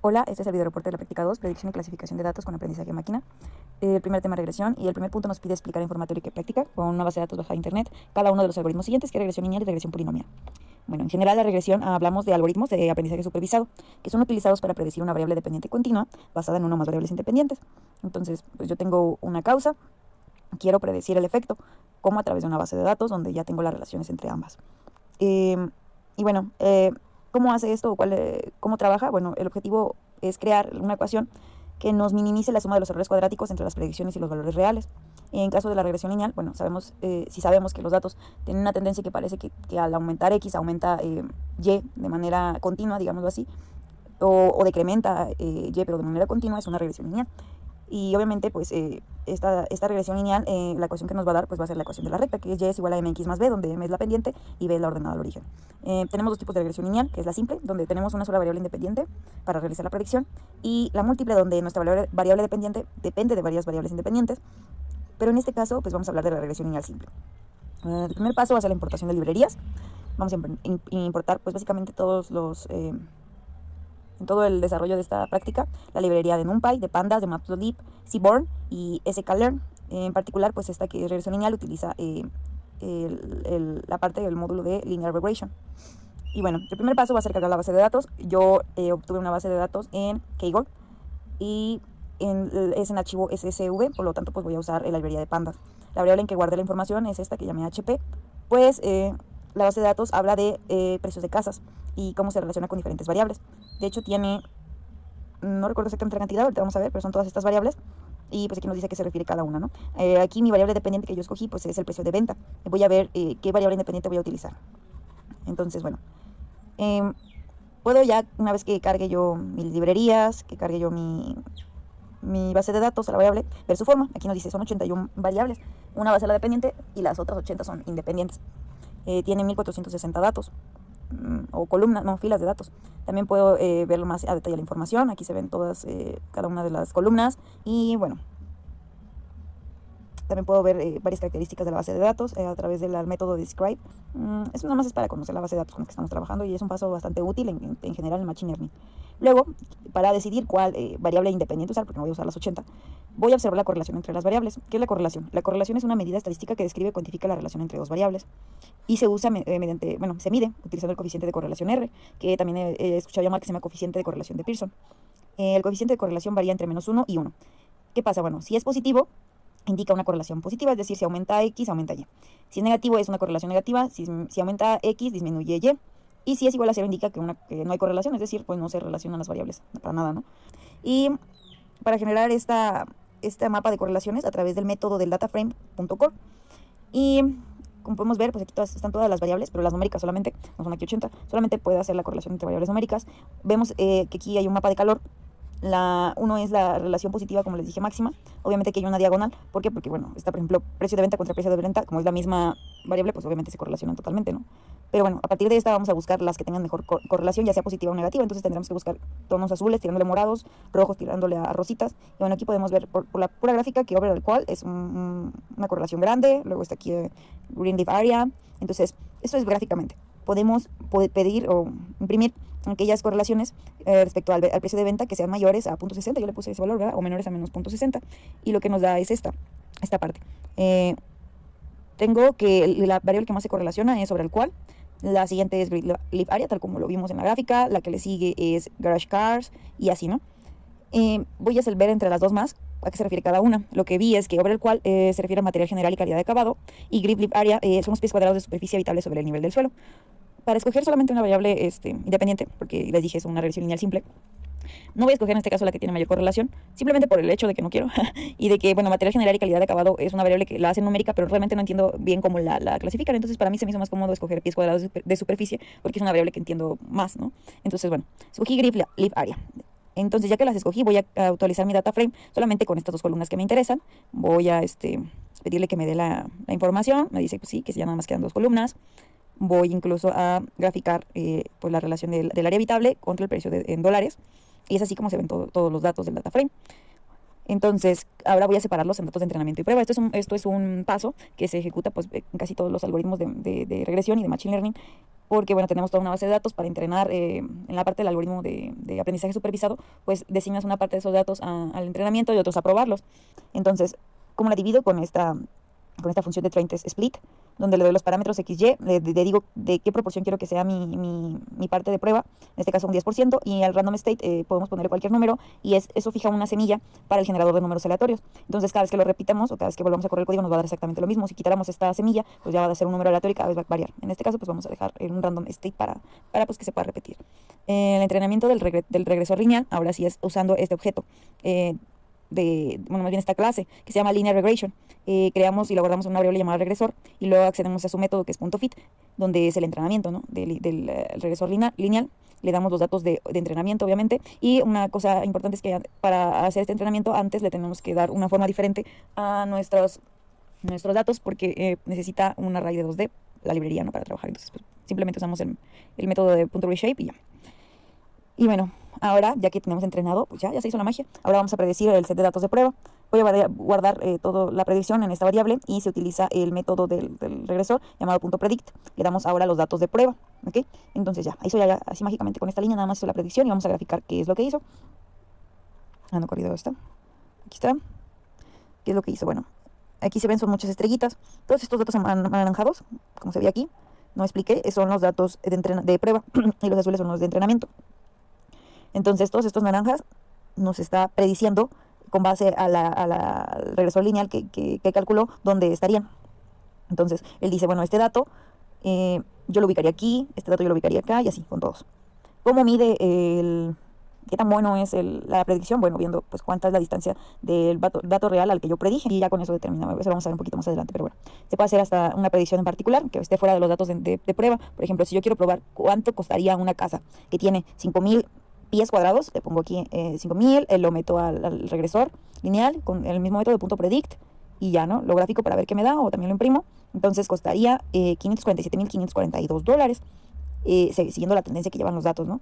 Hola, este es el video reporte de la práctica 2, predicción y clasificación de datos con aprendizaje de máquina. El primer tema, regresión, y el primer punto nos pide explicar en forma teórica y práctica, con una base de datos bajada de internet, cada uno de los algoritmos siguientes, que es regresión lineal y regresión polinomial. Bueno, en general la regresión hablamos de algoritmos de aprendizaje supervisado, que son utilizados para predecir una variable dependiente continua basada en una o más variables independientes. Entonces, pues yo tengo una causa, quiero predecir el efecto, como a través de una base de datos donde ya tengo las relaciones entre ambas. Y bueno, ¿cómo hace esto o cómo trabaja? Bueno, el objetivo es crear una ecuación que nos minimice la suma de los errores cuadráticos entre las predicciones y los valores reales. En caso de la regresión lineal, bueno, si sabemos que los datos tienen una tendencia que parece que al aumentar X aumenta Y de manera continua, digámoslo así, o decrementa Y pero de manera continua, es una regresión lineal. Y obviamente, pues, esta regresión lineal, la ecuación que nos va a dar, pues va a ser la ecuación de la recta, que es y es igual a mx más b, donde m es la pendiente y b es la ordenada al origen. Tenemos dos tipos de regresión lineal, que es la simple, donde tenemos una sola variable independiente para realizar la predicción, y la múltiple, donde nuestra variable dependiente depende de varias variables independientes. Pero en este caso, pues vamos a hablar de la regresión lineal simple. El primer paso va a ser la importación de librerías. Vamos a importar, pues básicamente en todo el desarrollo de esta práctica, la librería de NumPy, de Pandas, de Matplotlib, Seaborn y sklearn. En particular, pues esta que es regresión lineal utiliza la parte del módulo de linear regression. Y bueno, el primer paso va a ser cargar la base de datos. Yo obtuve una base de datos en Kaggle y es en archivo SSV, por lo tanto pues voy a usar la librería de Pandas. La variable en que guardé la información es esta que llamé HP, pues la base de datos habla de precios de casas y cómo se relaciona con diferentes variables. De hecho no recuerdo exactamente la cantidad, ahorita vamos a ver, pero son todas estas variables. Y pues aquí nos dice a qué se refiere cada una, ¿no? Aquí mi variable dependiente que yo escogí pues es el precio de venta. Voy a ver qué variable independiente voy a utilizar. Entonces, bueno, puedo ya, una vez que cargue yo mis librerías, que cargue yo mi base de datos a la variable, ver su forma. Aquí nos dice son 81 variables. Una va a ser la dependiente y las otras 80 son independientes. Tiene 1460 datos o columnas, no, filas de datos. También puedo ver más a detalle la información. Aquí se ven todas, cada una de las columnas. Y bueno, también puedo ver varias características de la base de datos a través del método describe. Eso nada más es para conocer la base de datos con la que estamos trabajando y es un paso bastante útil en general en Machine Learning. Luego, para decidir cuál variable independiente usar, porque no voy a usar las 80, voy a observar la correlación entre las variables. ¿Qué es la correlación? La correlación es una medida estadística que describe y cuantifica la relación entre dos variables y se usa se mide utilizando el coeficiente de correlación R, que también he escuchado llamar que se llama coeficiente de correlación de Pearson. El coeficiente de correlación varía entre -1 y 1. ¿Qué pasa? Bueno, si es positivo, indica una correlación positiva, es decir, si aumenta X, aumenta Y. Si es negativo, es una correlación negativa, si aumenta X, disminuye Y. Y si es igual a 0, indica que no hay correlación, es decir, pues no se relacionan las variables para nada, ¿no? Y para generar esta mapa de correlaciones a través del método del dataframe.core. Y como podemos ver, pues aquí están todas las variables, pero las numéricas solamente, no son aquí 80, solamente puede hacer la correlación entre variables numéricas. Vemos que aquí hay un mapa de calor. Uno es la relación positiva, como les dije, máxima. Obviamente que hay una diagonal. ¿Por qué? Porque, bueno, está, por ejemplo, precio de venta contra precio de venta. Como es la misma variable, pues obviamente se correlacionan totalmente, ¿no? Pero bueno, a partir de esta vamos a buscar las que tengan mejor correlación, ya sea positiva o negativa. Entonces tendremos que buscar tonos azules tirándole morados, rojos tirándole a rositas. Y bueno, aquí podemos ver por la pura gráfica que overall cual es una correlación grande. Luego está aquí green leaf area. Entonces, eso es gráficamente. Podemos pedir o imprimir aquellas correlaciones respecto al precio de venta que sean mayores a 0.60, yo le puse ese valor, ¿verdad? O menores a menos 0.60, y lo que nos da es esta parte. Tengo que la variable que más se correlaciona es sobre el cual. La siguiente es Green Leaf Area, tal como lo vimos en la gráfica. La que le sigue es Garage Cars y así, ¿no? Voy a ver entre las dos más a qué se refiere cada una. Lo que vi es que over el cual se refiere a material general y calidad de acabado, y Green Leaf Area son los pies cuadrados de superficie habitable sobre el nivel del suelo. Para escoger solamente una variable independiente, porque les dije es una regresión lineal simple, no voy a escoger en este caso la que tiene mayor correlación, simplemente por el hecho de que no quiero, y de que, bueno, material general y calidad de acabado es una variable que la hacen numérica, pero realmente no entiendo bien cómo la clasifican. Entonces para mí se me hizo más cómodo escoger pies cuadrados de superficie, porque es una variable que entiendo más, ¿no? Entonces, bueno, escogí Green Leaf Area. Entonces, ya que las escogí, voy a actualizar mi data frame solamente con estas dos columnas que me interesan. Voy a pedirle que me dé la información. Me dice que sí, que ya nada más quedan dos columnas. Voy incluso a graficar pues la relación del área habitable contra el precio en dólares. Y es así como se ven todos los datos del data frame. Entonces, ahora voy a separarlos en datos de entrenamiento y prueba. Esto es un paso que se ejecuta pues, en casi todos los algoritmos de regresión y de Machine Learning. porque bueno, tenemos toda una base de datos para entrenar en la parte del algoritmo de aprendizaje supervisado, pues designas una parte de esos datos al entrenamiento y otros a probarlos. Entonces, ¿cómo la divido? Con esta función de train test split, donde le doy los parámetros XY, le digo de qué proporción quiero que sea mi parte de prueba, en este caso un 10%, y al random state podemos ponerle cualquier número, y eso fija una semilla para el generador de números aleatorios. Entonces, cada vez que lo repitamos o cada vez que volvamos a correr el código nos va a dar exactamente lo mismo. Si quitáramos esta semilla, pues ya va a ser un número aleatorio y cada vez va a variar. En este caso, pues vamos a dejar en un random state para pues, que se pueda repetir. El entrenamiento del regresor lineal, ahora sí es usando este objeto. Bueno, más bien esta clase, que se llama Linear Regression. Creamos y lo guardamos en una variable llamada regresor, y luego accedemos a su método que es .fit, donde es el entrenamiento, ¿no? del regresor lineal. Le damos los datos de entrenamiento, obviamente, y una cosa importante es que para hacer este entrenamiento antes le tenemos que dar una forma diferente a nuestros datos, porque necesita un array de 2D, la librería, ¿no? Para trabajar. Entonces, pues, simplemente usamos el método de .reshape y ya. Y bueno, ahora ya que tenemos entrenado, pues ya se hizo la magia. Ahora vamos a predecir el set de datos de prueba. Voy a guardar toda la predicción en esta variable, y se utiliza el método del regresor llamado .predict. Le damos ahora los datos de prueba, ¿ok? Entonces ya, hizo ya así mágicamente con esta línea, nada más hizo la predicción, y vamos a graficar qué es lo que hizo. No corrido está. Aquí está. ¿Qué es lo que hizo? Bueno, aquí se ven, son muchas estrellitas. Todos estos datos anaranjados, como se ve aquí, no expliqué, son los datos de prueba y los azules son los de entrenamiento. Entonces, todos estos naranjas nos está prediciendo con base al regresor lineal que calculó dónde estarían. Entonces, él dice, bueno, este dato yo lo ubicaría aquí, este dato yo lo ubicaría acá, y así, con todos. ¿Cómo mide qué tan bueno es la predicción? Bueno, viendo pues cuánta es la distancia del dato real al que yo predije, y ya con eso determinamos. Eso vamos a ver un poquito más adelante, pero bueno, se puede hacer hasta una predicción en particular que esté fuera de los datos de prueba. Por ejemplo, si yo quiero probar cuánto costaría una casa que tiene 5,000 pies cuadrados, le pongo aquí 5,000, lo meto al regresor lineal con el mismo método de .predict, y ya, ¿no? Lo gráfico para ver qué me da, o también lo imprimo. Entonces costaría $547,542, siguiendo la tendencia que llevan los datos, ¿no?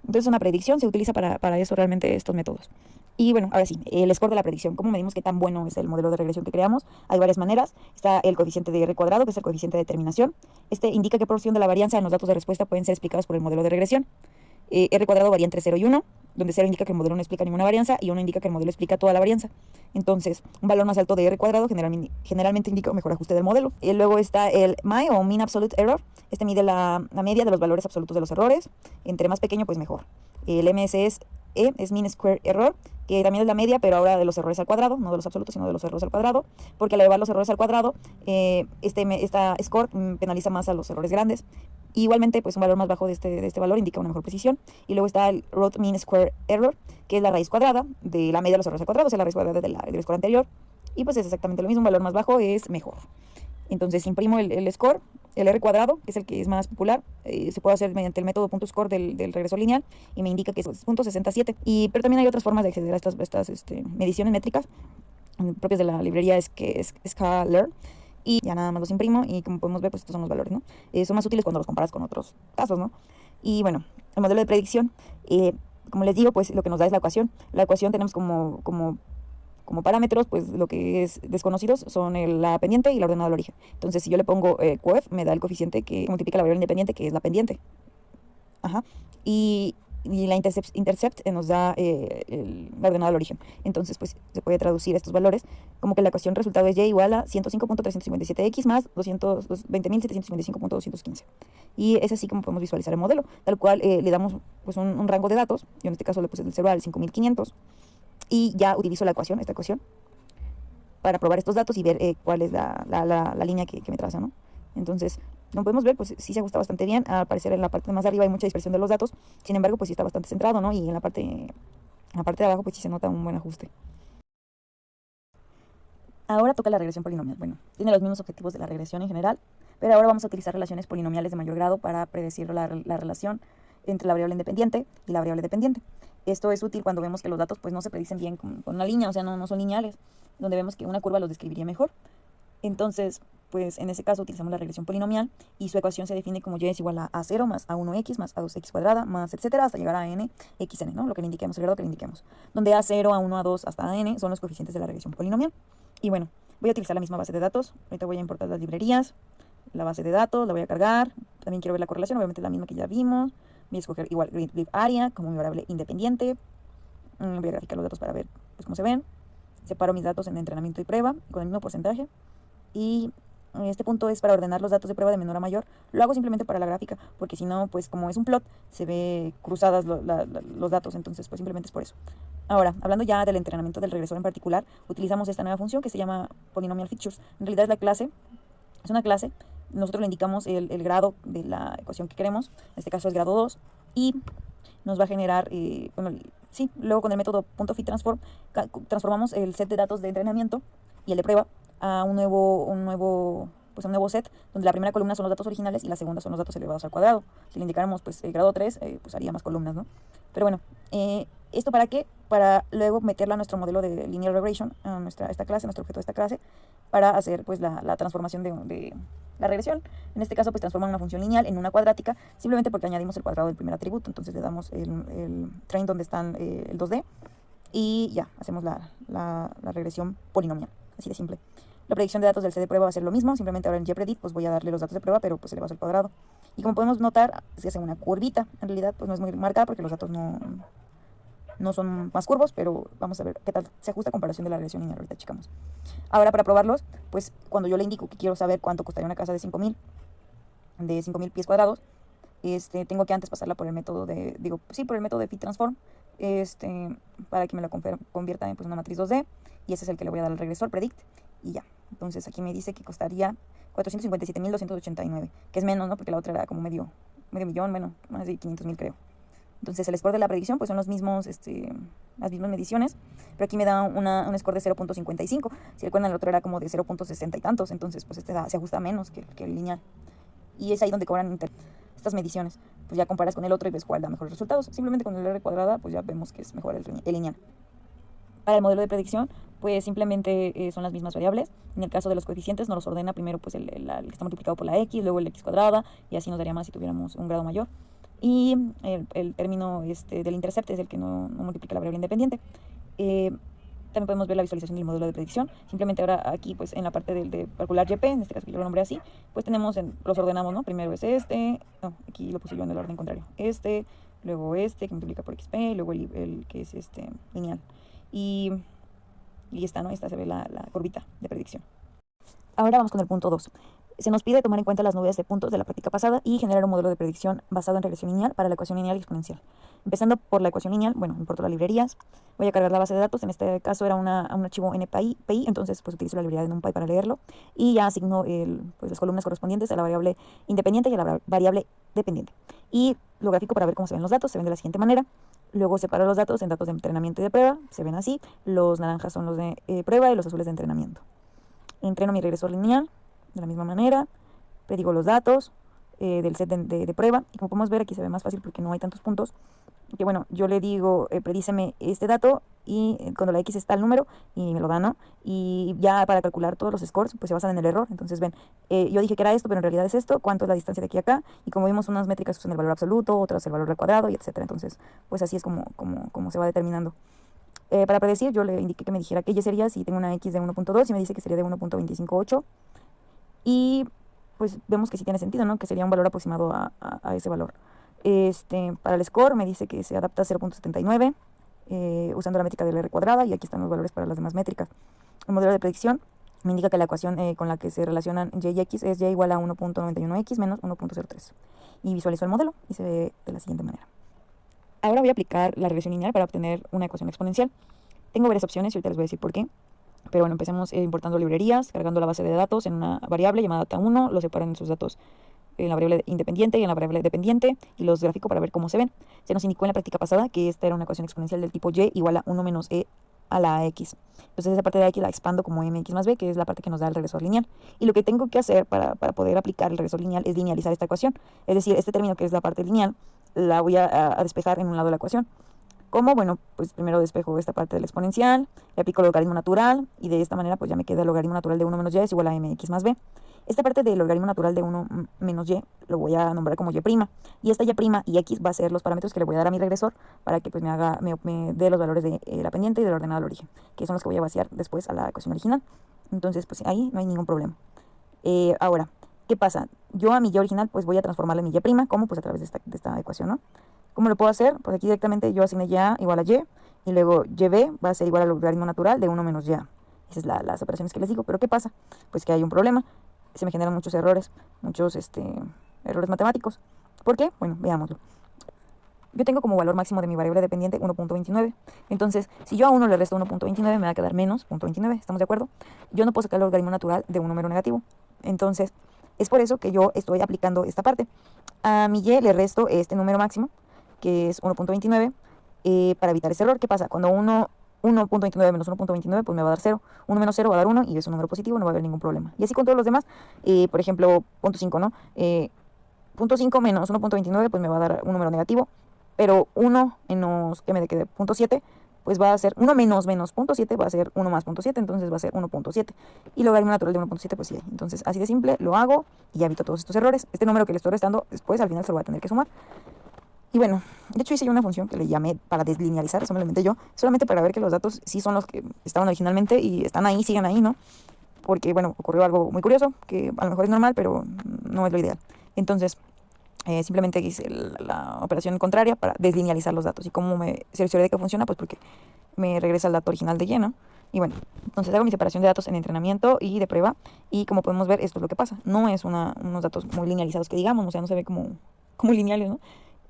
Entonces una predicción se utiliza para eso realmente estos métodos. Y bueno, ahora sí, el score de la predicción. ¿Cómo medimos qué tan bueno es el modelo de regresión que creamos? Hay varias maneras. Está el coeficiente de R cuadrado, que es el coeficiente de determinación. Este indica qué porción de la varianza en los datos de respuesta pueden ser explicados por el modelo de regresión. R cuadrado varía entre 0 y 1, donde 0 indica que el modelo no explica ninguna varianza y 1 indica que el modelo explica toda la varianza. Entonces, un valor más alto de R cuadrado generalmente indica un mejor ajuste del modelo. Y luego está el MAE, o Mean Absolute Error. Este mide la media de los valores absolutos de los errores. Entre más pequeño, pues mejor. El MSE es Mean Square Error, que también es la media, pero ahora de los errores al cuadrado, no de los absolutos, sino de los errores al cuadrado, porque al elevar los errores al cuadrado, esta score penaliza más a los errores grandes. Y igualmente, pues un valor más bajo de este valor indica una mejor precisión. Y luego está el Root Mean Square Error, que es la raíz cuadrada de la media de los errores al cuadrado, o sea, la raíz cuadrada del score anterior. Y pues es exactamente lo mismo, un valor más bajo es mejor. Entonces imprimo el score, el R cuadrado, que es el que es más popular. Se puede hacer mediante el método .score del regresor lineal, y me indica que es .67. Pero también hay otras formas de acceder a estas mediciones métricas propias de la librería Sklearn. Y ya nada más los imprimo, y como podemos ver, pues estos son los valores, ¿no? Son más útiles cuando los comparas con otros casos, ¿no? Y bueno, el modelo de predicción, como les digo, pues lo que nos da es la ecuación. La ecuación tenemos como parámetros, pues lo que es desconocidos son la pendiente y la ordenada del origen. Entonces, si yo le pongo coef, me da el coeficiente que multiplica la variable independiente, que es la pendiente. Ajá. Y la intercept nos da la ordenada del origen. Entonces, pues se puede traducir estos valores como que la ecuación resultado es y igual a 105.357x más 220.755.215. Y es así como podemos visualizar el modelo, tal cual le damos pues un rango de datos. Yo en este caso le puse del 0 al 5.500, y ya utilizo esta ecuación, para probar estos datos y ver cuál es la línea que me traza, ¿no? Entonces, como podemos ver, pues sí se ajusta bastante bien. Al parecer en la parte más arriba hay mucha dispersión de los datos, sin embargo, pues sí está bastante centrado, ¿no? Y en la parte de abajo, pues sí se nota un buen ajuste. Ahora toca la regresión polinomial. Bueno, tiene los mismos objetivos de la regresión en general, pero ahora vamos a utilizar relaciones polinomiales de mayor grado para predecir la relación entre la variable independiente y la variable dependiente. Esto es útil cuando vemos que los datos pues no se predicen bien con una línea, o sea, no son lineales, donde vemos que una curva los describiría mejor. Entonces, pues en ese caso utilizamos la regresión polinomial, y su ecuación se define como y es igual a 0 más a1x más a2x cuadrada más etcétera hasta llegar a n xn, ¿no? Lo que le indiquemos, el grado que le indiquemos. Donde a0, a1, a2 hasta n son los coeficientes de la regresión polinomial. Y bueno, voy a utilizar la misma base de datos. Ahorita voy a importar las librerías. la base de datos, la voy a cargar. También quiero ver la correlación, obviamente la misma que ya vimos. Voy a escoger igual grid area como mi variable independiente. Voy a graficar los datos para ver pues, cómo se ven. Separo mis datos en entrenamiento y prueba con el mismo porcentaje. Y este punto es para ordenar los datos de prueba de menor a mayor. Lo hago simplemente para la gráfica, porque si no, pues como es un plot, se ve cruzadas los datos, entonces pues simplemente es por eso. Ahora, hablando ya del entrenamiento del regresor en particular, utilizamos esta nueva función que se llama Polynomial Features. En realidad es la clase, es una clase, nosotros le indicamos el grado de la ecuación que queremos, en este caso es grado 2, y nos va a generar, sí, luego con el método .fitTransform transformamos el set de datos de entrenamiento y el de prueba a un nuevo set, donde la primera columna son los datos originales y la segunda son los datos elevados al cuadrado. Si le indicáramos pues grado 3, pues haría más columnas, ¿no? Pero bueno, ¿esto para qué? Para luego meterla a nuestro modelo de linear regression, a esta clase, nuestro objeto de esta clase, para hacer pues la transformación de la regresión. En este caso pues transforman una función lineal en una cuadrática, simplemente porque añadimos el cuadrado del primer atributo. Entonces le damos el train donde están el 2D y ya, hacemos la regresión polinomial, así de simple. La predicción de datos del C de prueba va a ser lo mismo, simplemente ahora en gpredict pues voy a darle los datos de prueba, pero pues elevados al cuadrado. Y como podemos notar, se hace una curvita. En realidad pues no es muy marcada porque los datos no son más curvos, pero vamos a ver qué tal se ajusta a comparación de la regresión lineal. Ahorita checamos. Ahora para probarlos, pues cuando yo le indico que quiero saber cuánto costaría una casa de 5.000 pies cuadrados, tengo que antes pasarla por el método por el método de fitTransform, para que me la convierta en pues, una matriz 2D, y ese es el que le voy a dar al regresor predict, y ya. Entonces aquí me dice que costaría 457.289, que es menos, ¿no? Porque la otra era como medio millón, bueno, más de 500.000 creo. Entonces el score de la predicción pues son las mismas mediciones, pero aquí me da un score de 0.55. Si recuerdan, el otro era como de 0.60 y tantos, entonces pues se ajusta menos que el lineal. Y es ahí donde cobran estas mediciones. Pues ya comparas con el otro y ves cuál da mejores resultados. Simplemente con el R cuadrada pues ya vemos que es mejor el lineal. Para el modelo de predicción, pues simplemente son las mismas variables. En el caso de los coeficientes, nos los ordena primero pues el que está multiplicado por la x, luego el x cuadrada, y así nos daría más si tuviéramos un grado mayor. Y el término del intercept es el que no multiplica la variable independiente. También podemos ver la visualización del modelo de predicción. Simplemente ahora aquí, pues en la parte de calcular YP, en este caso que yo lo nombré así, pues los ordenamos, ¿no? Primero es aquí lo puse yo en el orden contrario. Luego que multiplica por XP, luego el que es lineal. Y esta, ¿no? Esta se ve la curvita de predicción. Ahora vamos con el punto 2. Se nos pide tomar en cuenta las novedades de puntos de la práctica pasada y generar un modelo de predicción basado en regresión lineal para la ecuación lineal y exponencial. Empezando por la ecuación lineal, bueno, importo las librerías, voy a cargar la base de datos, en este caso era un archivo NPI, entonces pues utilizo la librería de NumPy para leerlo y ya asigno las columnas correspondientes a la variable independiente y a la variable dependiente. Y lo grafico para ver cómo se ven los datos, se ven de la siguiente manera. Luego separo los datos en datos de entrenamiento y de prueba, se ven así, los naranjas son los de prueba y los azules de entrenamiento. Entreno mi regresor lineal de la misma manera, predigo los datos del set de prueba, y como podemos ver aquí se ve más fácil porque no hay tantos puntos, que bueno, yo le digo predíceme este dato y cuando la X está el número y me lo da, ¿no? Y ya para calcular todos los scores pues se basan en el error. Entonces ven, yo dije que era esto, pero en realidad es esto, cuánto es la distancia de aquí a acá, y como vimos unas métricas usan el valor absoluto, otras el valor al cuadrado y etcétera. Entonces pues así es como se va determinando. Para predecir yo le indiqué que me dijera que Y sería si tengo una X de 1.2 y me dice que sería de 1.258, y pues vemos que sí tiene sentido, ¿no? Que sería un valor aproximado a ese valor. Para el score me dice que se adapta a 0.79 usando la métrica del R cuadrada, y aquí están los valores para las demás métricas. El modelo de predicción me indica que la ecuación con la que se relacionan Y y X es Y igual a 1.91X menos 1.03. Y visualizo el modelo y se ve de la siguiente manera. Ahora voy a aplicar la regresión lineal para obtener una ecuación exponencial. Tengo varias opciones y ahorita les voy a decir por qué. Pero bueno, empecemos importando librerías, cargando la base de datos en una variable llamada data1, lo separo en sus datos en la variable independiente y en la variable dependiente, y los gráfico para ver cómo se ven. Se nos indicó en la práctica pasada que esta era una ecuación exponencial del tipo Y igual a 1 menos E a la X. Entonces esa parte de aquí la expando como MX más B, que es la parte que nos da el regresor lineal. Y lo que tengo que hacer para poder aplicar el regresor lineal es linealizar esta ecuación. Es decir, este término que es la parte lineal, la voy a despejar en un lado de la ecuación. ¿Cómo? Bueno, pues primero despejo esta parte del exponencial, le aplico el logaritmo natural, y de esta manera pues ya me queda el logaritmo natural de 1 menos y es igual a mx más b. Esta parte del logaritmo natural de 1 menos y lo voy a nombrar como y', y esta y' y x va a ser los parámetros que le voy a dar a mi regresor para que pues me dé los valores de la pendiente y del ordenado al origen, que son los que voy a vaciar después a la ecuación original. Entonces pues ahí no hay ningún problema. Ahora, ¿Qué pasa? Yo a mi y original pues voy a transformarla en mi y', ¿cómo? Pues a través de esta ecuación, ¿no? ¿Cómo lo puedo hacer? Pues aquí directamente yo asigné y igual a y luego yb va a ser igual al logaritmo natural de 1 menos y. Esas es las operaciones que les digo. Pero ¿qué pasa? Pues que hay un problema. Se me generan muchos errores, muchos errores matemáticos. ¿Por qué? Bueno, veámoslo. Yo tengo como valor máximo de mi variable dependiente 1.29. Entonces, si yo a 1 le resto 1.29, me va a quedar menos 0.29. ¿Estamos de acuerdo? Yo no puedo sacar el logaritmo natural de un número negativo. Entonces, es por eso que yo estoy aplicando esta parte. A mi y le resto este número máximo, que es 1.29, para evitar ese error. ¿Qué pasa? Cuando 1.29 menos 1.29, pues me va a dar 0. 1 menos 0 va a dar 1 y es un número positivo, no va a haber ningún problema. Y así con todos los demás. Por ejemplo, punto 5, ¿no? Punto 5 menos 1.29, pues me va a dar un número negativo. Pero 1 menos, ¿qué me quede? Punto 7, pues va a ser 1 menos punto 7, va a ser 1 más punto 7, entonces va a ser 1.7. Y logaritmo natural de 1.7, pues sí hay. Entonces, así de simple, lo hago y ya evito todos estos errores. Este número que le estoy restando, después al final se lo voy a tener que sumar. Y bueno, de hecho hice yo una función que le llamé para deslinealizar, eso me lo inventé yo, solamente para ver que los datos sí son los que estaban originalmente y están ahí, sigan ahí, ¿no? Porque, bueno, ocurrió algo muy curioso, que a lo mejor es normal, pero no es lo ideal. Entonces, simplemente hice la operación contraria para deslinealizar los datos. ¿Y cómo me cercioré de que funciona? Pues porque me regresa el dato original de lleno. Y bueno, entonces hago mi separación de datos en entrenamiento y de prueba. Y como podemos ver, esto es lo que pasa. No es unos datos muy linealizados que digamos, o sea, no se ve como lineales, ¿no?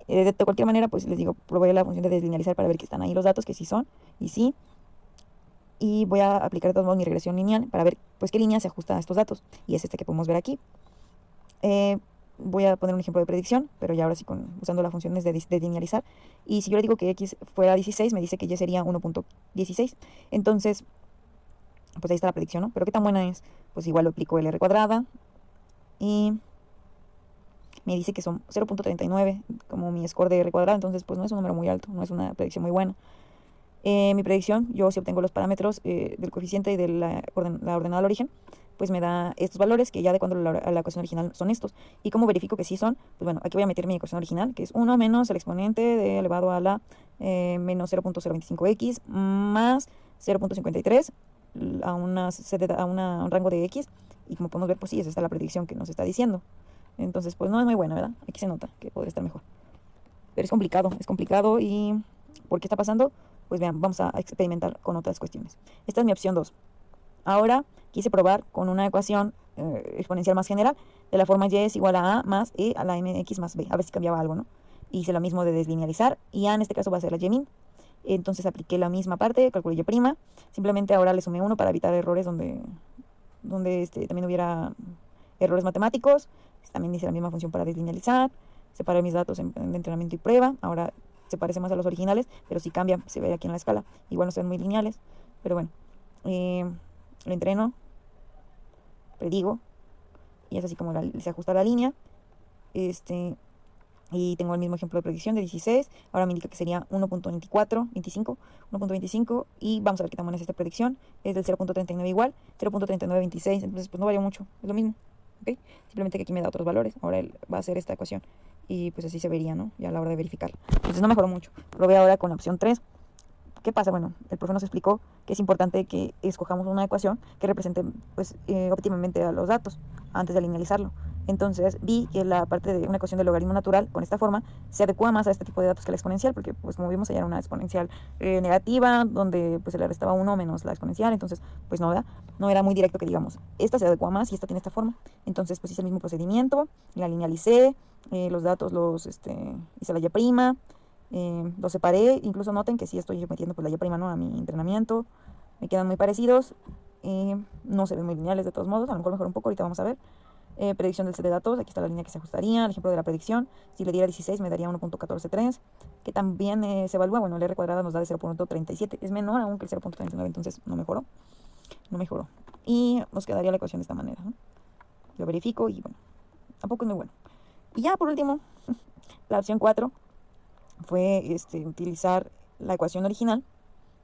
De cualquier manera, pues les digo, probé la función de deslinealizar para ver que están ahí los datos, que sí son, y sí. Y voy a aplicar de todos modos mi regresión lineal para ver pues qué línea se ajusta a estos datos. Y es este que podemos ver aquí. Voy a poner un ejemplo de predicción, pero ya ahora sí usando las funciones de deslinealizar. Y si yo le digo que x fuera 16, me dice que y sería 1.16. Entonces, pues ahí está la predicción, ¿no? Pero ¿qué tan buena es? Pues igual lo aplico el r cuadrada y me dice que son 0.39 como mi score de r cuadrada, entonces pues no es un número muy alto, no es una predicción muy buena. Mi predicción, yo si obtengo los parámetros del coeficiente y de la ordenada al origen, pues me da estos valores que ya de cuando la ecuación original son estos. ¿Y cómo verifico que sí son? Pues bueno, aquí voy a meter mi ecuación original, que es 1 menos el exponente de elevado a la menos 0.025x más 0.53 a un rango de x. Y como podemos ver, pues sí, esa está la predicción que nos está diciendo. Entonces, pues no es muy buena, ¿verdad? Aquí se nota que podría estar mejor. Pero es complicado y ¿por qué está pasando? Pues vean, vamos a experimentar con otras cuestiones. Esta es mi opción 2. Ahora quise probar con una ecuación exponencial más general, de la forma y es igual a más e a la mx más b, a ver si cambiaba algo, ¿no? Hice lo mismo de deslinealizar y a en este caso va a ser la y min. Entonces apliqué la misma parte, calculé y', simplemente ahora le sumé 1 para evitar errores donde también hubiera errores matemáticos. También hice la misma función para deslinealizar, separé mis datos en entrenamiento y prueba, ahora se parece más a los originales, pero si cambia, se ve aquí en la escala. Igual no son muy lineales, pero bueno. Lo entreno, predigo, y es así como se ajusta la línea. Y tengo el mismo ejemplo de predicción de 16. Ahora me indica que sería 1.25, y vamos a ver qué tan buena es esta predicción. Es del 0.39 igual, 0.3926, entonces pues no varía mucho, es lo mismo. ¿Okay? Simplemente que aquí me da otros valores. Ahora él va a hacer esta ecuación y pues así se vería, ¿no? Ya a la hora de verificar. Entonces no mejoró mucho. Probé ahora con la opción 3. ¿Qué pasa? Bueno, el profe nos explicó que es importante que escojamos una ecuación que represente pues, óptimamente a los datos antes de linealizarlo. Entonces vi que la parte de una ecuación de logaritmo natural con esta forma se adecua más a este tipo de datos que la exponencial, porque pues como vimos allá era una exponencial negativa, donde pues se le restaba 1 menos la exponencial, entonces pues no era muy directo que digamos. Esta se adecua más y esta tiene esta forma. Entonces pues hice el mismo procedimiento, la linealicé, los datos hice la y', los separé, incluso noten que sí estoy metiendo pues la y', ¿no? A mi entrenamiento, me quedan muy parecidos, no se ven muy lineales de todos modos, a lo mejor mejor un poco, ahorita vamos a ver. Predicción del set de datos, aquí está la línea que se ajustaría, el ejemplo de la predicción, si le diera 16 me daría 1.143, que también se evalúa, bueno, el r cuadrada nos da de 0.37, es menor aún que el 0.39, entonces no mejoró, y nos quedaría la ecuación de esta manera, ¿no? Lo verifico y bueno, tampoco es muy bueno. Y ya por último, la opción 4 fue utilizar la ecuación original,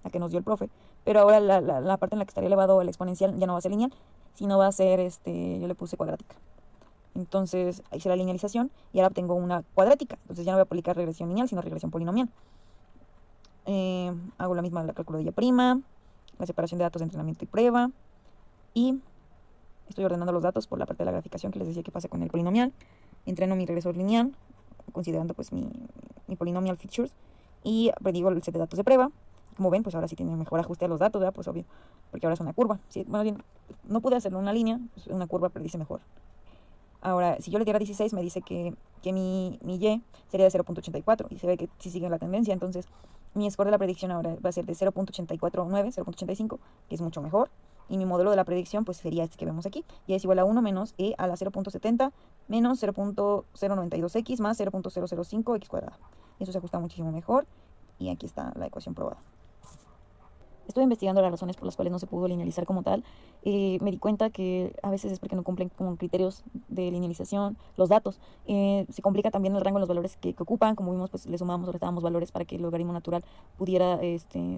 la que nos dio el profe, pero ahora la parte en la que estaría elevado el exponencial ya no va a ser lineal, sino va a ser, yo le puse cuadrática. Entonces hice la linealización y ahora obtengo una cuadrática. Entonces ya no voy a aplicar regresión lineal, sino regresión polinomial. Hago la misma, la cálculo de y', la separación de datos de entrenamiento y prueba. Y Estoy ordenando los datos por la parte de la graficación que les decía que pasa con el polinomial. Entreno mi regresor lineal, considerando pues mi polinomial features, y predigo el set de datos de prueba. Como ven, pues ahora sí tiene mejor ajuste a los datos, ¿verdad? Pues obvio, porque ahora es una curva. Sí, bueno, bien, no pude hacerlo en una línea, pues una curva predice mejor. Ahora, si yo le diera 16, me dice que mi Y sería de 0.84 y se ve que sí sigue la tendencia. Entonces, mi score de la predicción ahora va a ser de 0.849, 0.85, que es mucho mejor. Y mi modelo de la predicción pues sería este que vemos aquí. Y es igual a 1 menos E a la 0.70 menos 0.092x más 0.005x cuadrada. Eso se ajusta muchísimo mejor. Y aquí está la ecuación probada. Estuve investigando las razones por las cuales no se pudo linealizar como tal. Me di cuenta que a veces es porque no cumplen con criterios de linealización, los datos. Se complica también el rango de los valores que ocupan. Como vimos, pues le sumamos o restábamos valores para que el logaritmo natural pudiera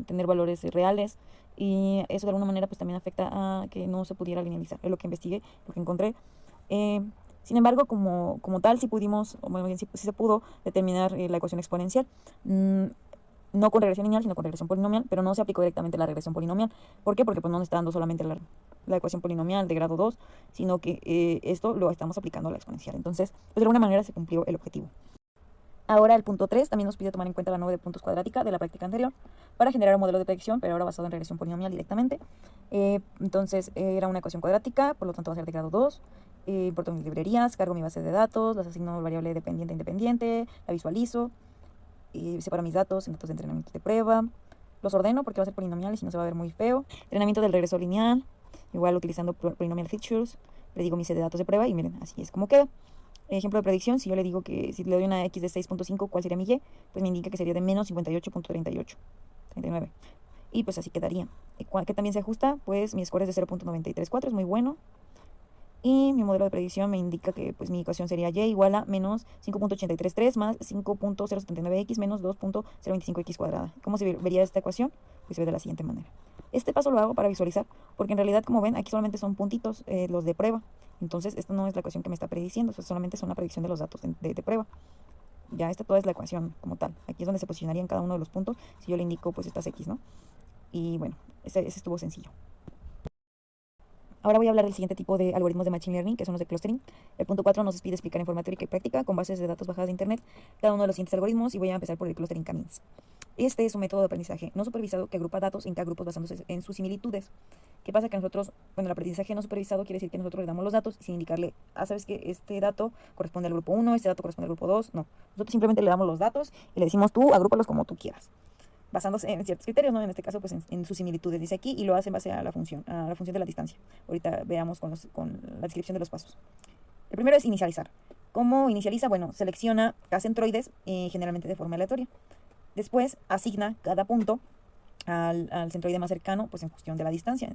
tener valores reales. Y eso de alguna manera pues también afecta a que no se pudiera linealizar. Es lo que investigué, lo que encontré. Sin embargo, como tal, sí pudimos, o bueno, bien, sí se pudo determinar la ecuación exponencial. No con regresión lineal, sino con regresión polinomial, pero no se aplicó directamente la regresión polinomial. ¿Por qué? Porque pues no nos está dando solamente la ecuación polinomial de grado 2, sino que esto lo estamos aplicando a la exponencial. Entonces, pues de alguna manera se cumplió el objetivo. Ahora el punto 3 también nos pide tomar en cuenta la nube de puntos cuadrática de la práctica anterior para generar un modelo de predicción, pero ahora basado en regresión polinomial directamente. Entonces era una ecuación cuadrática, por lo tanto va a ser de grado 2. Importo mis librerías, cargo mi base de datos, las asigno variable dependiente e independiente, la visualizo. Separo mis datos en datos de entrenamiento de prueba, los ordeno porque va a ser polinomial y si no se va a ver muy feo. Entrenamiento del regreso lineal, igual utilizando polinomial features, predigo mi set de datos de prueba y miren, así es como queda. Ejemplo de predicción, si yo le digo que si le doy una x de 6.5, ¿cuál sería mi y? Pues me indica que sería de menos 58.38, 39. Y pues así quedaría. ¿Qué también se ajusta? Pues mi score es de 0.934, es muy bueno. Y mi modelo de predicción me indica que pues mi ecuación sería y igual a menos 5.833 más 5.079x menos 2.025x cuadrada. ¿Cómo se vería esta ecuación? Pues se ve de la siguiente manera. Este paso lo hago para visualizar, porque en realidad, como ven, aquí solamente son puntitos los de prueba. Entonces, esta no es la ecuación que me está prediciendo, solamente es una predicción de los datos de prueba. Ya esta toda es la ecuación como tal. Aquí es donde se posicionarían cada uno de los puntos si yo le indico pues estas x, ¿no? Y bueno, ese estuvo sencillo. Ahora voy a hablar del siguiente tipo de algoritmos de Machine Learning, que son los de clustering. El punto 4 nos pide explicar en forma teórica y práctica, con bases de datos bajadas de Internet, cada uno de los siguientes algoritmos, y voy a empezar por el clustering K-means. Este es un método de aprendizaje no supervisado que agrupa datos en K grupos basándose en sus similitudes. ¿Qué pasa? Que nosotros, bueno, el aprendizaje no supervisado quiere decir que nosotros le damos los datos sin indicarle, sabes que este dato corresponde al grupo 1, este dato corresponde al grupo 2. No, nosotros simplemente le damos los datos y le decimos tú agrúpalos como tú quieras, basándose en ciertos criterios, ¿no? En este caso, pues en sus similitudes, dice aquí, y lo hace en base a la función de la distancia. Ahorita veamos con la descripción de los pasos. El primero es inicializar. ¿Cómo inicializa? Bueno, selecciona K centroides, generalmente de forma aleatoria. Después asigna cada punto al centroide más cercano, pues en función de la distancia.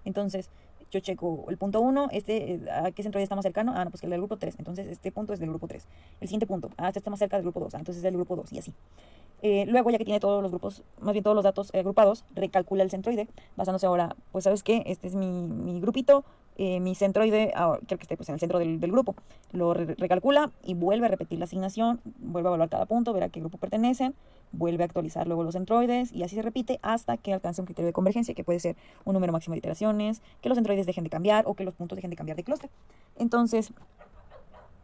Entonces, yo checo el punto 1, ¿a qué centroide está más cercano? No, pues que el del grupo 3. Entonces, este punto es del grupo 3. El siguiente punto, este está más cerca del grupo 2. Entonces es del grupo 2 y así. Luego, ya que tiene todos los grupos, más bien todos los datos agrupados, recalcula el centroide, basándose ahora, pues sabes qué, este es mi grupito, mi centroide, quiero que esté pues en el centro del grupo. Lo recalcula y vuelve a repetir la asignación, vuelve a evaluar cada punto, ver a qué grupo pertenecen, vuelve a actualizar luego los centroides y así se repite hasta que alcance un criterio de convergencia, que puede ser un número máximo de iteraciones, que los centroides dejen de cambiar o que los puntos dejen de cambiar de clúster. Entonces,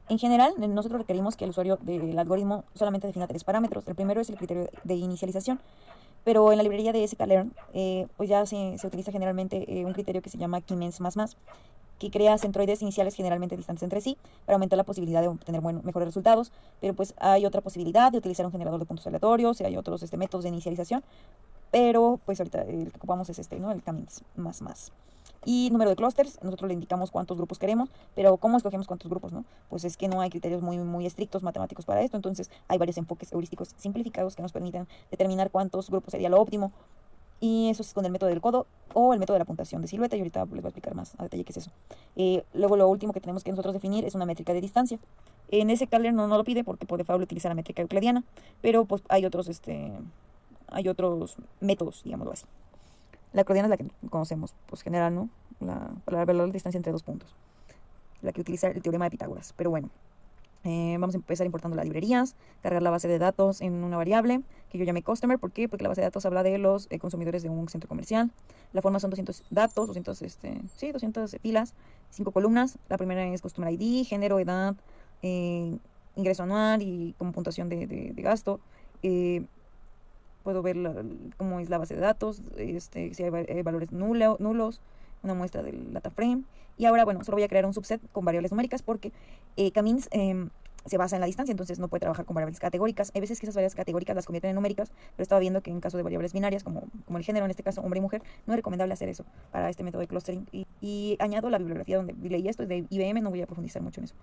en general, nosotros requerimos que el usuario del algoritmo solamente defina 3 parámetros. El primero es el criterio de inicialización, pero en la librería de sklearn pues ya se utiliza generalmente un criterio que se llama K-means++, que crea centroides iniciales generalmente distantes entre sí para aumentar la posibilidad de obtener mejores resultados. Pero pues hay otra posibilidad de utilizar un generador de puntos aleatorios, y hay otros métodos de inicialización, pero pues ahorita el que ocupamos es ¿no? El K-means++. Y número de clústeres, nosotros le indicamos cuántos grupos queremos, pero ¿cómo escogemos cuántos grupos, no? Pues es que no hay criterios muy estrictos matemáticos para esto, entonces hay varios enfoques heurísticos simplificados que nos permiten determinar cuántos grupos sería lo óptimo, y eso es con el método del codo o el método de la puntuación de silueta, y ahorita les voy a explicar más a detalle qué es eso. Luego lo último que tenemos que nosotros definir es una métrica de distancia. En ese sklearn no lo pide porque por default utiliza la métrica euclidiana, pero pues hay otros métodos, digámoslo así. La euclidiana es la que conocemos, pues general, ¿no? Para evaluar la distancia entre dos puntos, la que utiliza el teorema de Pitágoras. Pero bueno, vamos a empezar importando las librerías, cargar la base de datos en una variable que yo llamé customer. ¿Por qué? Porque la base de datos habla de los consumidores de un centro comercial. La forma son 200 datos, 200 filas, 5 columnas. La primera es Customer ID, género, edad, ingreso anual y como puntuación de gasto. Puedo ver cómo es la base de datos, si hay valores nulos, una muestra del data frame. Y ahora, bueno, solo voy a crear un subset con variables numéricas porque Camins se basa en la distancia, entonces no puede trabajar con variables categóricas. Hay veces que esas variables categóricas las convierten en numéricas, pero estaba viendo que en caso de variables binarias, como el género, en este caso hombre y mujer, no es recomendable hacer eso para este método de clustering. Y añado la bibliografía donde leí esto, es de IBM, no voy a profundizar mucho en eso.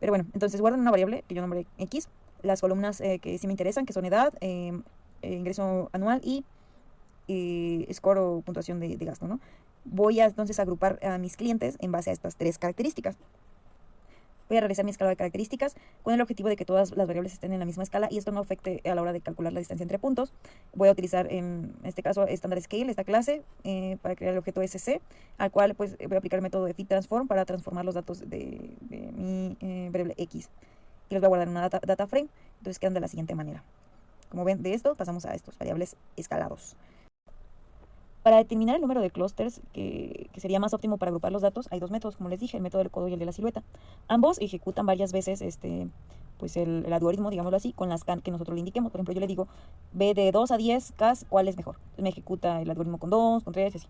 Pero bueno, entonces guardo una variable que yo nombré X, las columnas que sí me interesan, que son edad, ingreso anual y score o puntuación de gasto, ¿no? Voy a entonces agrupar a mis clientes en base a estas 3 características. Voy a realizar mi escala de características con el objetivo de que todas las variables estén en la misma escala y esto no afecte a la hora de calcular la distancia entre puntos. Voy a utilizar en este caso Standard Scale, esta clase, para crear el objeto SC, al cual pues voy a aplicar el método de fit transform para transformar los datos de mi variable X. Y los voy a guardar en una data frame, entonces quedan de la siguiente manera. Como ven, de esto pasamos a estos variables escalados. Para determinar el número de clusters que sería más óptimo para agrupar los datos, hay 2 métodos, como les dije, el método del codo y el de la silueta. Ambos ejecutan varias veces pues el algoritmo, digámoslo así, con las CAN que nosotros le indiquemos. Por ejemplo, yo le digo, ve de 2 a 10 Ks, ¿cuál es mejor? Entonces me ejecuta el algoritmo con 2, con 3, así.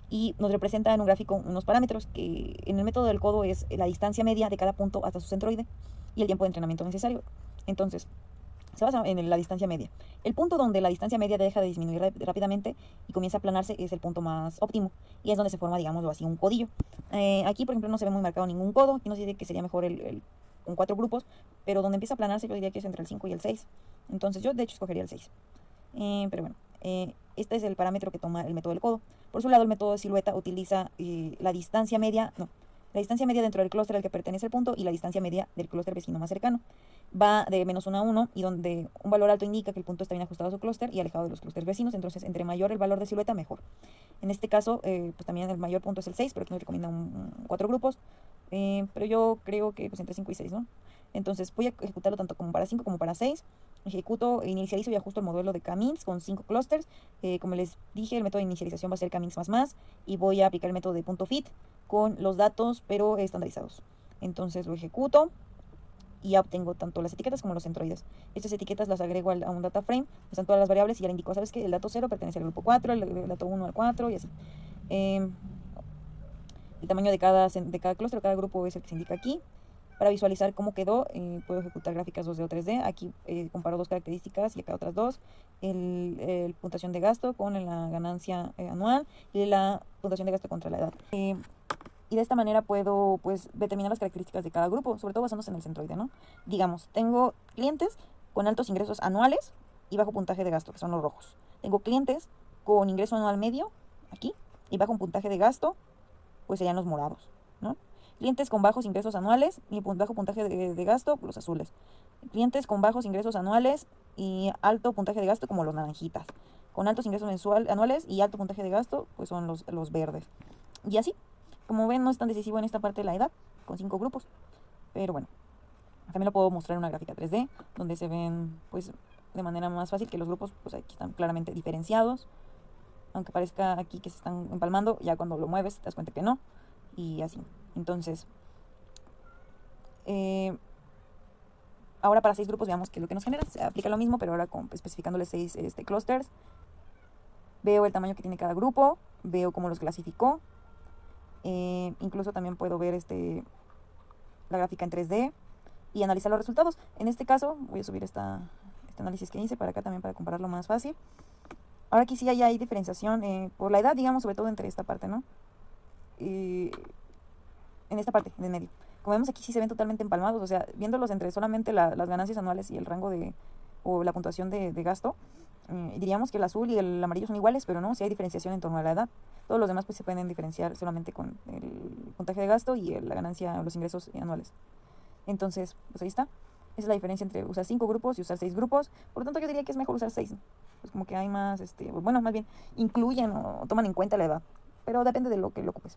Y nos representa en un gráfico unos parámetros que en el método del codo es la distancia media de cada punto hasta su centroide y el tiempo de entrenamiento necesario. Entonces, se basa en la distancia media. El punto donde la distancia media deja de disminuir rápidamente y comienza a aplanarse es el punto más óptimo y es donde se forma, digámoslo así, un codillo. Aquí, por ejemplo, no se ve muy marcado ningún codo. Aquí nos dice que sería mejor con 4 grupos, pero donde empieza a aplanarse yo diría que es entre el 5 y el 6. Entonces yo, de hecho, escogería el 6. Pero bueno, este es el parámetro que toma el método del codo. Por su lado, el método de silueta utiliza la distancia media dentro del clúster al que pertenece el punto y la distancia media del clúster vecino más cercano. Va de -1 a 1 y donde un valor alto indica que el punto está bien ajustado a su clúster y alejado de los clústeres vecinos, entonces entre mayor el valor de silueta, mejor. En este caso, pues también el mayor punto es el 6, pero aquí nos recomienda 4 grupos, pero yo creo que pues entre 5 y 6, ¿no? Entonces voy a ejecutarlo tanto como para 5 como para 6. Ejecuto, inicializo y ajusto el modelo de Camins con 5 clusters. Como les dije, el método de inicialización va a ser Camins más y voy a aplicar el método de .fit con los datos pero estandarizados. Entonces lo ejecuto y ya obtengo tanto las etiquetas como los centroides. Estas etiquetas las agrego a un data frame, están todas las variables y ya le indico, ¿sabes qué? El dato 0 pertenece al grupo 4, el dato 1 al 4 y así. El tamaño de cada clúster o cada grupo es el que se indica aquí. Para visualizar cómo quedó, puedo ejecutar gráficas 2D o 3D. Aquí comparo 2 características y acá otras 2. El puntuación de gasto con la ganancia anual y la puntuación de gasto contra la edad. Y de esta manera puedo pues determinar las características de cada grupo, sobre todo basándose en el centroide, ¿no? Digamos, tengo clientes con altos ingresos anuales y bajo puntaje de gasto, que son los rojos. Tengo clientes con ingreso anual medio, aquí, y bajo un puntaje de gasto, pues serían los morados, ¿no? Clientes con bajos ingresos anuales y bajo puntaje de gasto, los azules. Clientes con bajos ingresos anuales y alto puntaje de gasto, como los naranjitas. Con altos ingresos anuales y alto puntaje de gasto, pues son los verdes. Y así, como ven, no es tan decisivo en esta parte de la edad, con 5 grupos. Pero bueno, también lo puedo mostrar en una gráfica 3D, donde se ven pues de manera más fácil que los grupos pues aquí están claramente diferenciados. Aunque parezca aquí que se están empalmando, ya cuando lo mueves te das cuenta que no. Y así. Entonces, ahora para 6 grupos veamos qué es lo que nos genera. Se aplica lo mismo, pero ahora especificándole 6 clusters. Veo el tamaño que tiene cada grupo, veo cómo los clasificó. Incluso también puedo ver la gráfica en 3D y analizar los resultados. En este caso, voy a subir este análisis que hice para acá también para compararlo más fácil. Ahora aquí sí hay diferenciación por la edad, digamos, sobre todo entre esta parte, ¿no? En esta parte, en el medio. Como vemos aquí sí se ven totalmente empalmados, o sea, viéndolos entre solamente las ganancias anuales y el rango o la puntuación de gasto, diríamos que el azul y el amarillo son iguales, pero no, sí hay diferenciación en torno a la edad. Todos los demás pues se pueden diferenciar solamente con el puntaje de gasto y la ganancia o los ingresos anuales. Entonces, pues ahí está. Esa es la diferencia entre usar 5 grupos y usar 6 grupos. Por lo tanto, yo diría que es mejor usar 6. Pues como que hay más, bueno, más bien incluyen o toman en cuenta la edad. Pero depende de lo que lo ocupes.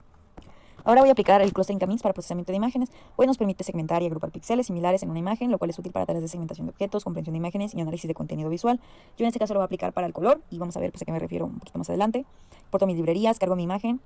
Ahora voy a aplicar el clustering K-means para procesamiento de imágenes, pues nos permite segmentar y agrupar píxeles similares en una imagen, lo cual es útil para tareas de segmentación de objetos, comprensión de imágenes y análisis de contenido visual. Yo en este caso lo voy a aplicar para el color y vamos a ver pues, a qué me refiero un poquito más adelante. Porto mis librerías, cargo mi imagen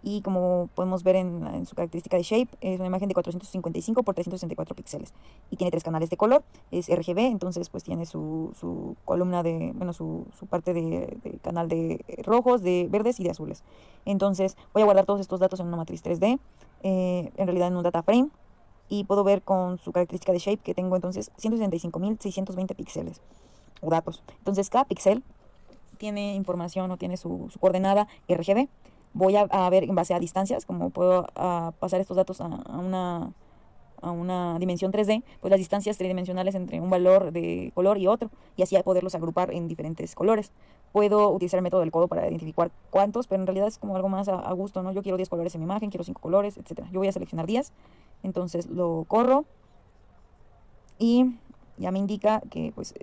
y como podemos ver en su característica de shape, es una imagen de 455 por 364 píxeles y tiene 3 canales de color, es RGB, entonces pues tiene su columna de, bueno, su parte de canal de rojos, de verdes y de azules. Entonces voy a guardar todos estos datos en una matriz 3D, en realidad en un data frame, y puedo ver con su característica de shape que tengo entonces 165.620 píxeles o datos. Entonces cada píxel tiene información o tiene su coordenada RGB. Voy a ver en base a distancias, como puedo pasar estos datos a una dimensión 3D, pues las distancias tridimensionales entre un valor de color y otro, y así poderlos agrupar en diferentes colores. Puedo utilizar el método del codo para identificar cuántos, pero en realidad es como algo más a gusto, ¿no? Yo quiero 10 colores en mi imagen, quiero 5 colores, etcétera. Yo voy a seleccionar 10, entonces lo corro y ya me indica que pues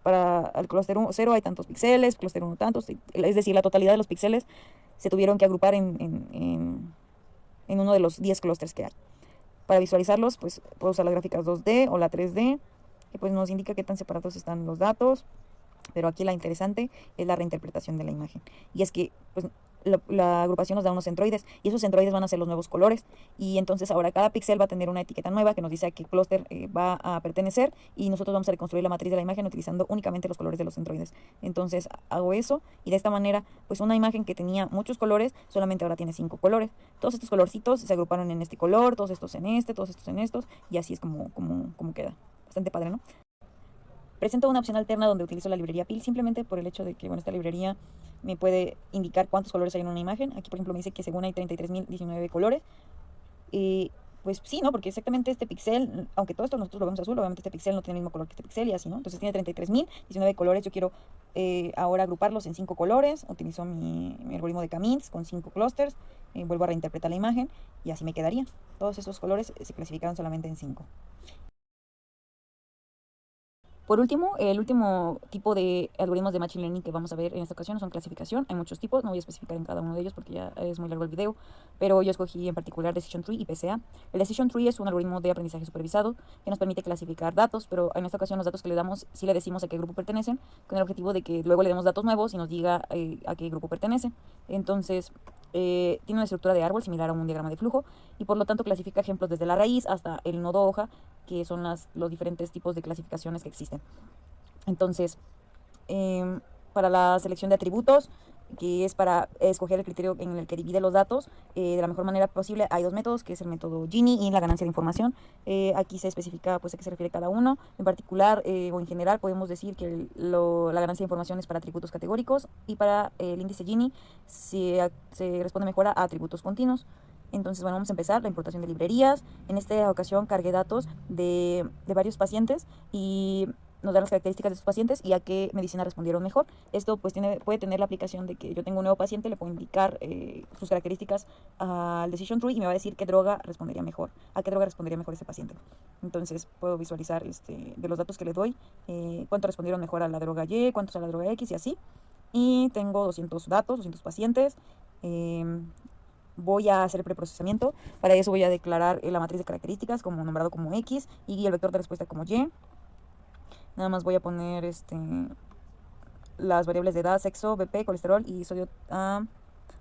para el clúster 0 hay tantos píxeles, clúster 1 tantos, es decir, la totalidad de los píxeles se tuvieron que agrupar en uno de los 10 clústeres que hay. Para visualizarlos, pues puedo usar las gráficas 2D o la 3D, que pues nos indica qué tan separados están los datos. Pero aquí la interesante es la reinterpretación de la imagen. Y es que pues, la agrupación nos da unos centroides y esos centroides van a ser los nuevos colores. Y entonces ahora cada píxel va a tener una etiqueta nueva que nos dice a qué clúster va a pertenecer y nosotros vamos a reconstruir la matriz de la imagen utilizando únicamente los colores de los centroides. Entonces hago eso y de esta manera pues una imagen que tenía muchos colores solamente ahora tiene 5 colores. Todos estos colorcitos se agruparon en este color, todos estos en este, todos estos en estos y así es como queda. Bastante padre, ¿no? Presento una opción alterna donde utilizo la librería PIL simplemente por el hecho de que, bueno, esta librería me puede indicar cuántos colores hay en una imagen. Aquí, por ejemplo, me dice que según hay 33.019 colores. Y pues sí, ¿no? Porque exactamente este pixel, aunque todo esto nosotros lo vemos azul, obviamente este pixel no tiene el mismo color que este pixel y así, ¿no? Entonces tiene 33.019 colores. Yo quiero ahora agruparlos en 5 colores. Utilizo mi algoritmo de K-means con 5 clusters. Vuelvo a reinterpretar la imagen y así me quedaría. Todos esos colores se clasificaron solamente en 5. Por último, el último tipo de algoritmos de Machine Learning que vamos a ver en esta ocasión son clasificación. Hay muchos tipos, no voy a especificar en cada uno de ellos porque ya es muy largo el video, pero yo escogí en particular Decision Tree y PCA. El Decision Tree es un algoritmo de aprendizaje supervisado que nos permite clasificar datos, pero en esta ocasión los datos que le damos sí le decimos a qué grupo pertenecen, con el objetivo de que luego le demos datos nuevos y nos diga a qué grupo pertenece. Entonces, tiene una estructura de árbol similar a un diagrama de flujo y por lo tanto clasifica ejemplos desde la raíz hasta el nodo hoja, que son los diferentes tipos de clasificaciones que existen. Entonces, para la selección de atributos, que es para escoger el criterio en el que divide los datos de la mejor manera posible, hay dos métodos, que es el método Gini y la ganancia de información. Aquí se especifica pues a qué se refiere cada uno. En particular o en general podemos decir que la ganancia de información es para atributos categóricos y para el índice Gini se responde mejor a atributos continuos. Entonces, bueno, vamos a empezar la importación de librerías. En esta ocasión cargué datos de varios pacientes y nos dan las características de estos pacientes y a qué medicina respondieron mejor. Esto pues puede tener la aplicación de que yo tengo un nuevo paciente, le puedo indicar sus características al Decision Tree y me va a decir qué droga respondería mejor, a qué droga respondería mejor ese paciente. Entonces puedo visualizar de los datos que le doy, cuánto respondieron mejor a la droga Y, cuántos a la droga X y así. Y tengo 200 datos, 200 pacientes. Voy a hacer el preprocesamiento. Para eso voy a declarar la matriz de características como nombrado como X y el vector de respuesta como Y. Nada más voy a poner las variables de edad, sexo, BP, colesterol y sodio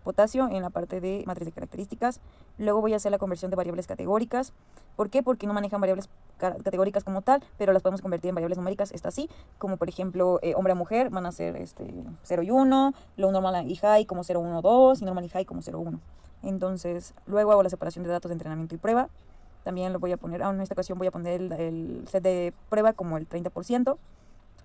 potasio en la parte de matriz de características. Luego voy a hacer la conversión de variables categóricas. ¿Por qué? Porque no manejan variables categóricas como tal, pero las podemos convertir en variables numéricas, así, como por ejemplo hombre a mujer van a ser 0 y 1, low, normal y high como 0, 1, 2 y normal y high como 0, 1. Entonces luego hago la separación de datos de entrenamiento y prueba. También lo voy a poner, en esta ocasión voy a poner el set de prueba como el 30%,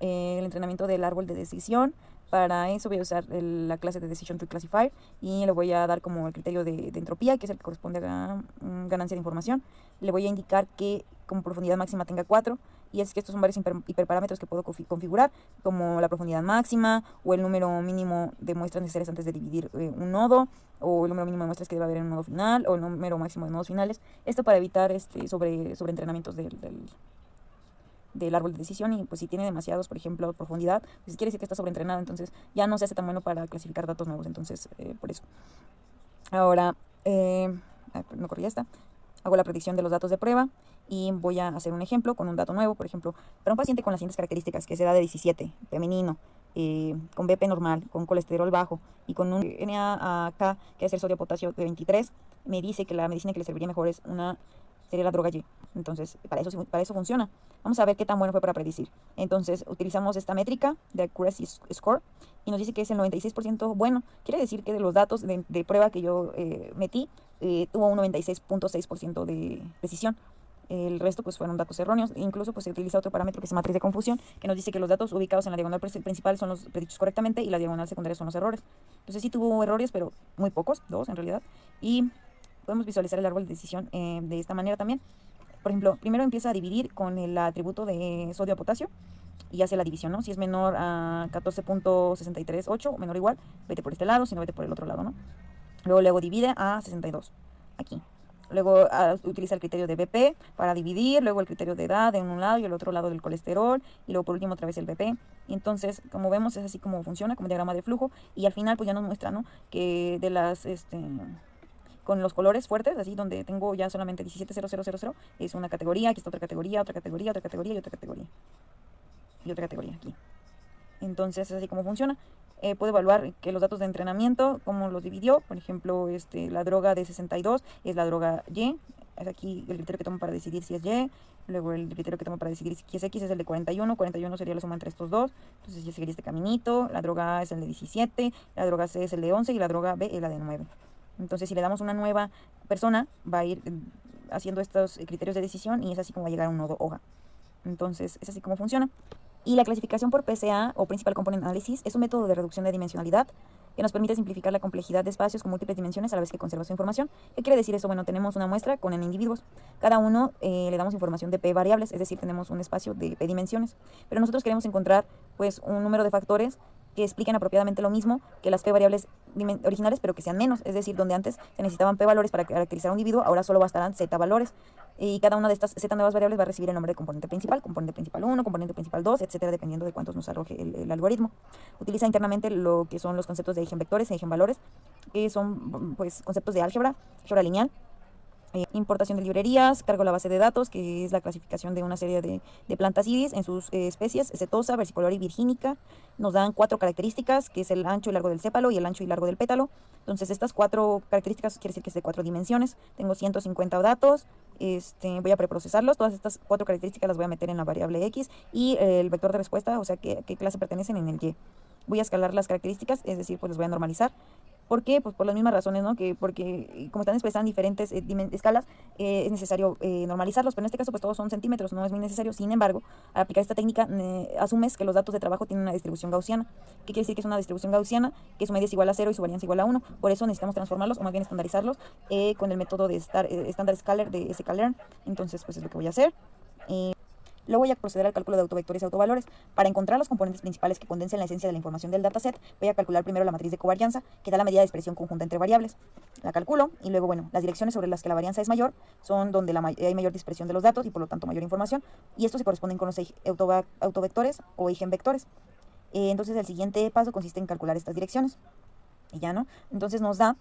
el entrenamiento del árbol de decisión. Para eso voy a usar la clase de Decision Tree Classifier y le voy a dar como el criterio de entropía, que es el que corresponde a ganancia de información. Le voy a indicar que como profundidad máxima tenga 4, y es que estos son varios hiperparámetros que puedo configurar, como la profundidad máxima o el número mínimo de muestras necesarias antes de dividir un nodo, o el número mínimo de muestras que debe haber en un nodo final, o el número máximo de nodos finales. Esto para evitar sobre entrenamientos del árbol de decisión, y pues si tiene demasiados, por ejemplo, profundidad, pues quiere decir que está sobreentrenado, entonces ya no se hace tan bueno para clasificar datos nuevos, entonces por eso. Ahora, no corría esta. Hago la predicción de los datos de prueba y voy a hacer un ejemplo con un dato nuevo. Por ejemplo, para un paciente con las siguientes características, que se da de 17, femenino, con BP normal, con colesterol bajo y con un NAK, que es el sodio potasio de 23, me dice que la medicina que le serviría mejor sería la droga Y. Entonces, para eso funciona. Vamos a ver qué tan bueno fue para predecir. Entonces, utilizamos esta métrica de Accuracy Score y nos dice que es el 96% bueno. Quiere decir que de los datos de prueba que yo metí, tuvo un 96.6% de precisión. El resto pues fueron datos erróneos. Incluso pues se utiliza otro parámetro que es matriz de confusión, que nos dice que los datos ubicados en la diagonal principal son los predichos correctamente y la diagonal secundaria son los errores. Entonces sí tuvo errores, pero muy pocos, 2 en realidad. Y podemos visualizar el árbol de decisión de esta manera también. Por ejemplo, primero empieza a dividir con el atributo de sodio a potasio y hace la división, ¿no? Si es menor a 14.638 o menor o igual, vete por este lado, si no vete por el otro lado, ¿no? Luego divide a 62, aquí. Luego utiliza el criterio de BP para dividir, luego el criterio de edad en un lado y el otro lado del colesterol, y luego por último otra vez el BP. Y entonces, como vemos, es así como funciona, como diagrama de flujo, y al final pues ya nos muestra, ¿no?, que de las, con los colores fuertes, así donde tengo ya solamente 17.0000, es una categoría, aquí está otra categoría, otra categoría, otra categoría y otra categoría. Y otra categoría aquí. Entonces, es así como funciona. Puedo evaluar que los datos de entrenamiento, cómo los dividió. Por ejemplo, la droga de 62 es la droga Y. Es aquí el criterio que tomo para decidir si es Y. Luego el criterio que tomo para decidir si es X es el de 41. 41 sería la suma entre estos dos. Entonces ya seguiría este caminito. La droga A es el de 17. La droga C es el de 11. Y la droga B es la de 9. Entonces, si le damos una nueva persona, va a ir haciendo estos criterios de decisión y es así como va a llegar a un nodo hoja. Entonces, es así como funciona. Y la clasificación por PCA o Principal Component Analysis es un método de reducción de dimensionalidad que nos permite simplificar la complejidad de espacios con múltiples dimensiones a la vez que conserva su información. ¿Qué quiere decir eso? Bueno, tenemos una muestra con n individuos. Cada uno le damos información de p variables, es decir, tenemos un espacio de p dimensiones. Pero nosotros queremos encontrar pues un número de factores que expliquen apropiadamente lo mismo que las p variables originales, pero que sean menos. Es decir, donde antes se necesitaban p valores para caracterizar a un individuo, ahora solo bastarán z valores. Y cada una de estas z nuevas variables va a recibir el nombre de componente principal 1, componente principal 2, etcétera, dependiendo de cuántos nos arroje el algoritmo. Utiliza internamente lo que son los conceptos de eigenvectores e eigenvalores, que son pues conceptos de álgebra lineal. Importación de librerías, cargo la base de datos, que es la clasificación de una serie de plantas iris en sus especies, setosa, versicolor y virgínica. Nos dan 4 características, que es el ancho y largo del sépalo y el ancho y largo del pétalo. Entonces, estas 4 características quiere decir que es de 4 dimensiones. Tengo 150 datos, voy a preprocesarlos. Todas estas 4 características las voy a meter en la variable X y el vector de respuesta, o sea, qué clase pertenecen en el Y. Voy a escalar las características, es decir, pues las voy a normalizar. ¿Por qué? Pues por las mismas razones, ¿no? Porque como están expresadas en diferentes escalas, es necesario normalizarlos, pero en este caso pues todos son centímetros, no es muy necesario. Sin embargo, al aplicar esta técnica, asumes que los datos de trabajo tienen una distribución gaussiana. ¿Qué quiere decir que es una distribución gaussiana? Que su media es igual a 0 y su varianza igual a 1. Por eso necesitamos transformarlos, o más bien estandarizarlos, con el método de Standard Scalar de sklearn. Entonces, pues es lo que voy a hacer. Luego voy a proceder al cálculo de autovectores y autovalores. Para encontrar los componentes principales que condensen la esencia de la información del dataset, voy a calcular primero la matriz de covarianza, que da la medida de expresión conjunta entre variables. La calculo y luego, bueno, las direcciones sobre las que la varianza es mayor son donde hay mayor dispersión de los datos y por lo tanto mayor información. Y estos se corresponden con los autovectores o eigenvectores. Entonces el siguiente paso consiste en calcular estas direcciones. Y ya, ¿no? Entonces nos da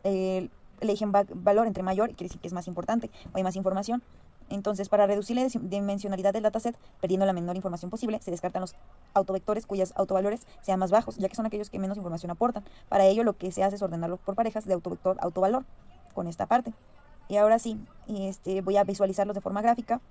el eigenvalor entre mayor, quiere decir que es más importante o hay más información. Entonces, para reducir la dimensionalidad del dataset, perdiendo la menor información posible, se descartan los autovectores cuyos autovalores sean más bajos, ya que son aquellos que menos información aportan. Para ello, lo que se hace es ordenarlos por parejas de autovector-autovalor, con esta parte. Y ahora sí, voy a visualizarlos de forma gráfica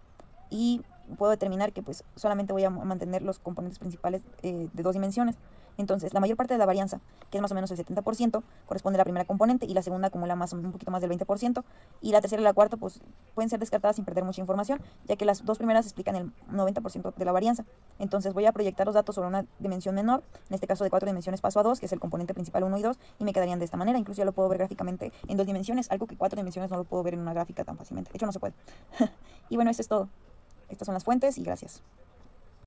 y puedo determinar que pues solamente voy a mantener los componentes principales de 2 dimensiones. Entonces, la mayor parte de la varianza, que es más o menos el 70%, corresponde a la primera componente y la segunda acumula un poquito más del 20%, y la tercera y la cuarta pues pueden ser descartadas sin perder mucha información, ya que las 2 primeras explican el 90% de la varianza. Entonces voy a proyectar los datos sobre una dimensión menor, en este caso de 4 dimensiones paso a 2, que es el componente principal 1 y 2, y me quedarían de esta manera. Incluso ya lo puedo ver gráficamente en 2 dimensiones, algo que 4 dimensiones no lo puedo ver en una gráfica tan fácilmente. De hecho, no se puede. Y bueno, eso es todo. Estas son las fuentes y gracias.